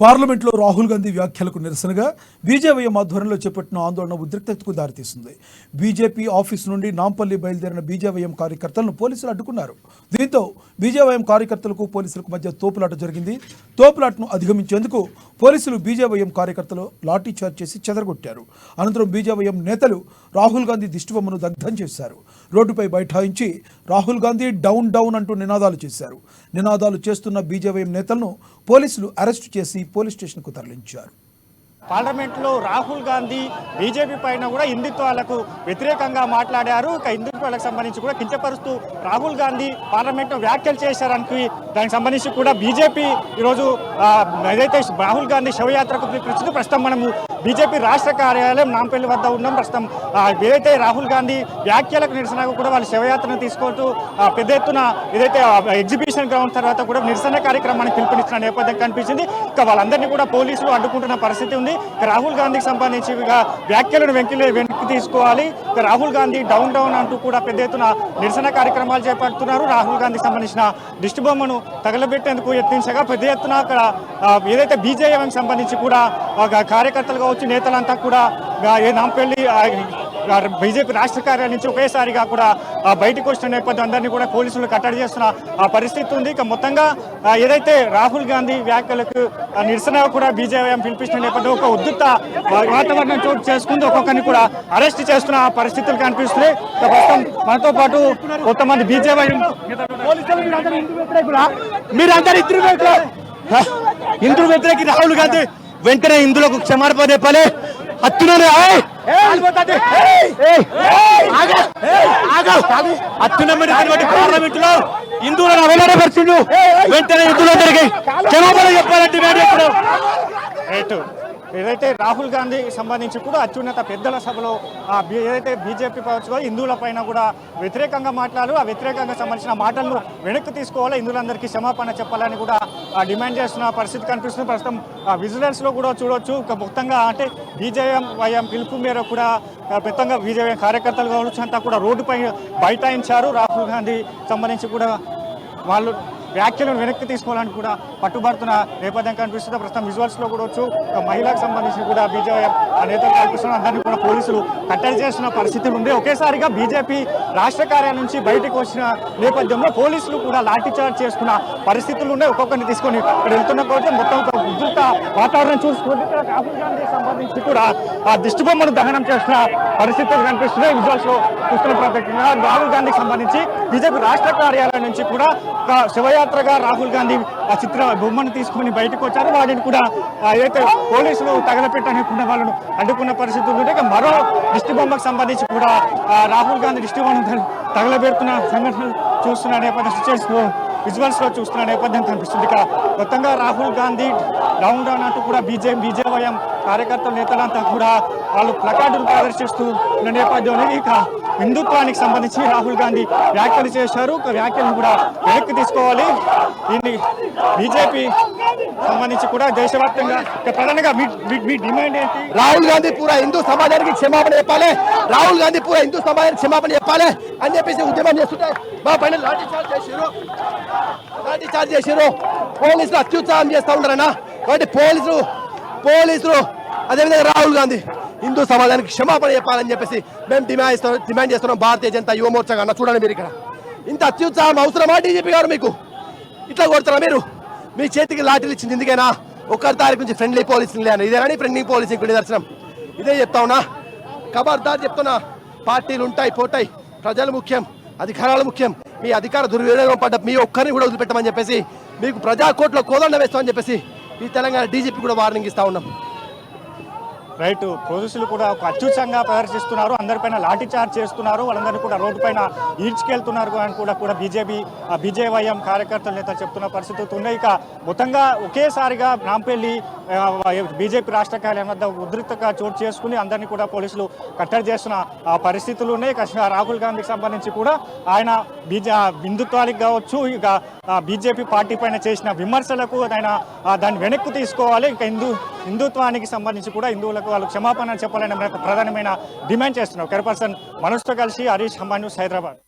పార్లమెంట్లో రాహుల్ గాంధీ వ్యాఖ్యలకు నిరసనగా బీజేవైఎం ఆధ్వర్యంలో చేపట్టిన ఆందోళన ఉద్రిక్తతకు దారితీస్తుంది. బీజేపీ ఆఫీసు నుండి నాంపల్లి బయలుదేరిన బీజేవైఎం కార్యకర్తలను పోలీసులు అడ్డుకున్నారు. దీంతో బీజేవైఎం కార్యకర్తలకు పోలీసులకు మధ్య తోపులాట జరిగింది. తోపులాటను అధిగమించేందుకు పోలీసులు బీజేవైఎం కార్యకర్తలు లాఠీచార్జ్ చేసి చెదరగొట్టారు. అనంతరం బీజేవైఎం నేతలు రాహుల్ గాంధీ దిష్టిబొమ్మను దగ్ధం చేశారు. రోడ్డుపై బైఠాయించి రాహుల్ గాంధీ డౌన్ డౌన్ అంటూ నినాదాలు చేశారు. నినాదాలు చేస్తున్న బీజేవైఎం నేతలను పోలీసులు అరెస్టు చేసి పోలీస్ స్టేషన్కు తరలించారు. పార్లమెంట్లో రాహుల్ గాంధీ బీజేపీ పైన కూడా హిందుత్వాలకు వ్యతిరేకంగా మాట్లాడారు. హిందుత్వాలకు సంబంధించి కూడా కించపరుస్తూ రాహుల్ గాంధీ పార్లమెంట్లో వ్యాఖ్యలు చేశారని దానికి సంబంధించి కూడా బీజేపీ ఈరోజు ఏదైతే రాహుల్ గాంధీ శవయాత్రకు పిలిపించిందో ప్రస్తుతం మనము బీజేపీ రాష్ట్ర కార్యాలయం నాంపల్లి వద్ద ఉన్నాం. ప్రస్తుతం ఏదైతే రాహుల్ గాంధీ వ్యాఖ్యలకు నిరసనగా కూడా వాళ్ళు శవయాత్రను తీసుకుంటూ పెద్ద ఎత్తున ఏదైతే ఎగ్జిబిషన్ గ్రౌండ్ తర్వాత కూడా నిరసన కార్యక్రమాన్ని పిలుపునిచ్చిన నేపథ్యం కనిపించింది. ఇక వాళ్ళందరినీ కూడా పోలీసులు అడ్డుకుంటున్న పరిస్థితి ఉంది. రాహుల్ గాంధీకి సంబంధించి వ్యాఖ్యలను వెనక్కి తీసుకోవాలి. రాహుల్ గాంధీ డౌన్ డౌన్ అంటూ కూడా పెద్ద ఎత్తున నిరసన కార్యక్రమాలు చేపడుతున్నారు. రాహుల్ గాంధీకి సంబంధించిన దిష్టి బొమ్మను తగలబెట్టేందుకు యత్నించగా పెద్ద ఎత్తున అక్కడ ఏదైతే బీజేపీకి సంబంధించి కూడా కార్యకర్తలు కావచ్చు నేతలంతా కూడా నాంపల్లి బీజేపీ రాష్ట్ర కార్యాలయం నుంచి ఒకేసారిగా కూడా బయటకు వచ్చిన నేపథ్యం అందరినీ కూడా పోలీసులు కట్టడి చేస్తున్న పరిస్థితి ఉంది. ఇక మొత్తంగా ఏదైతే రాహుల్ గాంధీ వ్యాఖ్యలకు నిరసన కూడా బీజేపీ పిలిపించిన నేపథ్యం ఒక ఉద్రిక్త వాతావరణం చోటు చేసుకుంటూ ఒక్కొక్కరిని కూడా అరెస్ట్ చేస్తున్న పరిస్థితులు కనిపిస్తున్నాయి. ప్రస్తుతం మనతో పాటు కొంతమంది బీజేపీ మీరందరూ హిందూ వ్యతిరేకి రాహుల్ గాంధీ వెంటనే హిందువులకు క్షమాపణ చెప్పాలి. పార్లమెంట్ లో హిందువులను అవమానపరిచిండు. వెంటనే హిందువులందరికీ క్షమాపణ చెప్పాలంటే ఏదైతే రాహుల్ గాంధీ సంబంధించి కూడా అత్యున్నత పెద్దల సభలో ఏదైతే బీజేపీ పక్షంలో హిందువుల పైన కూడా వ్యతిరేకంగా మాట్లాడారు. ఆ వ్యతిరేకంగా సంబంధించిన మాటలను వెనక్కి తీసుకోవాలి, హిందువులందరికీ క్షమాపణ చెప్పాలని కూడా డిమాండ్ చేస్తున్న పరిస్థితి కనిపిస్తుంది. ప్రస్తుతం విజిలెన్స్ లో కూడా చూడొచ్చు. మొత్తంగా అంటే బీజేపీ పిలుపు మేర కూడా మొత్తంగా బీజేపీ కార్యకర్తలు కావచ్చు అంతా కూడా రోడ్డుపై బైఠాయించారు. రాహుల్ గాంధీ సంబంధించి కూడా వాళ్ళు వ్యాఖ్యలను వెనక్కి తీసుకోవాలని కూడా పట్టుబడుతున్న నేపథ్యం కనిపిస్తుంది. ప్రస్తుతం విజువల్స్ లో కూడా వచ్చు మహిళలకు సంబంధించి కూడా బీజేపీ నేతలు కనిపిస్తున్న అందరినీ కూడా పోలీసులు కట్టడి చేస్తున్న పరిస్థితులు ఉంది. ఒకేసారిగా బీజేపీ రాష్ట్ర కార్యాలయం నుంచి బయటకు వచ్చిన నేపథ్యంలో పోలీసులు కూడా లాఠీచార్జ్ చేసుకున్న పరిస్థితులు ఉన్నాయి. ఒక్కొక్కరిని తీసుకొని వెళ్తున్న కోసం మొత్తం ఒక ఉద్రిక్త వాతావరణం చూసుకుంటే రాహుల్ గాంధీ సంబంధించి కూడా ఆ దిష్టిబొమ్మను దహనం చేస్తున్న పరిస్థితులు కనిపిస్తున్నాయి. విజువల్స్ లో చూస్తున్న ప్రత్యేకంగా రాహుల్ గాంధీకి సంబంధించి బీజేపీ రాష్ట్ర కార్యాలయం నుంచి కూడా శివయాత్రగా రాహుల్ గాంధీ ఆ చిత్ర బొమ్మను తీసుకుని బయటకు వచ్చారు. వాటిని కూడా ఏదైతే పోలీసులు తగలపెట్టనుకున్న వాళ్ళను అడ్డుకున్న పరిస్థితులు ఉంటే మరో దిష్టి బొమ్మకు సంబంధించి కూడా రాహుల్ గాంధీ దిష్టి బొమ్మను తగలబెడుతున్న సంఘటనలు చూస్తున్న నేపథ్యం విజువల్స్ లో చూస్తున్న నేపథ్యం కనిపిస్తుంది. ఇక మొత్తంగా రాహుల్ గాంధీ డౌన్ డౌన్ అంటూ కూడా బీజేవైఎం కార్యకర్తల నేతలంతా కూడా వాళ్ళు ప్లకార్డులు ప్రదర్శిస్తూ ఉన్న నేపథ్యంలో ఇక హిందుత్వానికి సంబంధించి రాహుల్ గాంధీ వ్యాఖ్యలు చేశారు. వ్యాఖ్యలను కూడా వెనక్కి తీసుకోవాలి. దీన్ని బీజేపీ సంబంధించి కూడా దేశవ్యాప్తంగా ప్రధానంగా మీ డిమాండ్ ఏంటి? రాహుల్ గాంధీ పూరా హిందూ సమాజానికి క్షమాపణ చెప్పాలి, రాహుల్ గాంధీ పూరా హిందూ సమాజానికి క్షమాపణ చెప్పాలి అని చెప్పేసి ఉద్యమం చేస్తుంటే మా పైన లాఠీచార్జ్ చేశారు. పోలీసులు అత్యుత్సాహం చేస్తూ ఉన్నారన్నా. కాబట్టి పోలీసులు అదేవిధంగా రాహుల్ గాంధీ హిందూ సమాజానికి క్షమాపణ చెప్పాలని చెప్పేసి మేము డిమాండ్ చేస్తున్నాం. భారతీయ జనతా యువ మోర్చా అన్న చూడండి, మీరు ఇక్కడ ఇంత అత్యుత్సాహం అవసరమా? డీజీపీ గారు మీకు ఇట్లా కొడతారా? మీరు మీ చేతికి లాఠీలు ఇచ్చింది ఎందుకైనా? 1 తారీఖు నుంచి ఫ్రెండ్లీ పోలీసింగ్ లేని ఇదేనా ఫ్రెండ్లీ పోలీసింగ్ నిదర్శనం? ఇదే చెప్తా ఉన్నా. ఖబర్దార్ చెప్తున్నా, పార్టీలు ఉంటాయి పోతాయి, ప్రజలు ముఖ్యం, అధికారాలు ముఖ్యం. మీ అధికార దుర్వినియోగం పడ్డ మీ ఒక్కరిని కూడా వదిలిపెట్టమని చెప్పేసి, మీకు ప్రజాకోర్టులో కోదండ వేస్తామని చెప్పేసి ఈ తెలంగాణ డీజీపీ కూడా వార్నింగ్ ఇస్తా ఉన్నాం. రైట్, పోలీసులు కూడా ఒక అత్యుత్సాహంగా ప్రదర్శిస్తున్నారు, అందరిపైన లాఠీ చార్జ్ చేస్తున్నారు, వాళ్ళందరినీ కూడా రోడ్డు పైన ఈడ్చుకెళ్తున్నారు అని కూడా బీజేవైఎం కార్యకర్తల నేతలు చెప్తున్న పరిస్థితులు ఉన్నాయి. ఇక మొత్తంగా ఒకేసారిగా నాంపల్లి బీజేపీ రాష్ట్ర కార్యాలయం వద్ద ఉద్రిక్తగా చోటు చేసుకుని అందరినీ కూడా పోలీసులు కట్టడి చేస్తున్న పరిస్థితులు ఉన్నాయి. రాహుల్ గాంధీకి సంబంధించి కూడా ఆయన హిందుత్వానికి కావచ్చు, ఇక బీజేపీ పార్టీ పైన చేసిన విమర్శలకు ఆయన దాన్ని వెనక్కు తీసుకోవాలి. ఇక హిందుత్వానికి సంబంధించి కూడా హిందువులకు వాళ్ళు క్షమాపణ చెప్పాలని ప్రధానమైన డిమాండ్ చేస్తున్నారు. కెరపర్సన్ మనోజ్తో కలిసి హరీష్ హమాన్యూస్, హైదరాబాద్.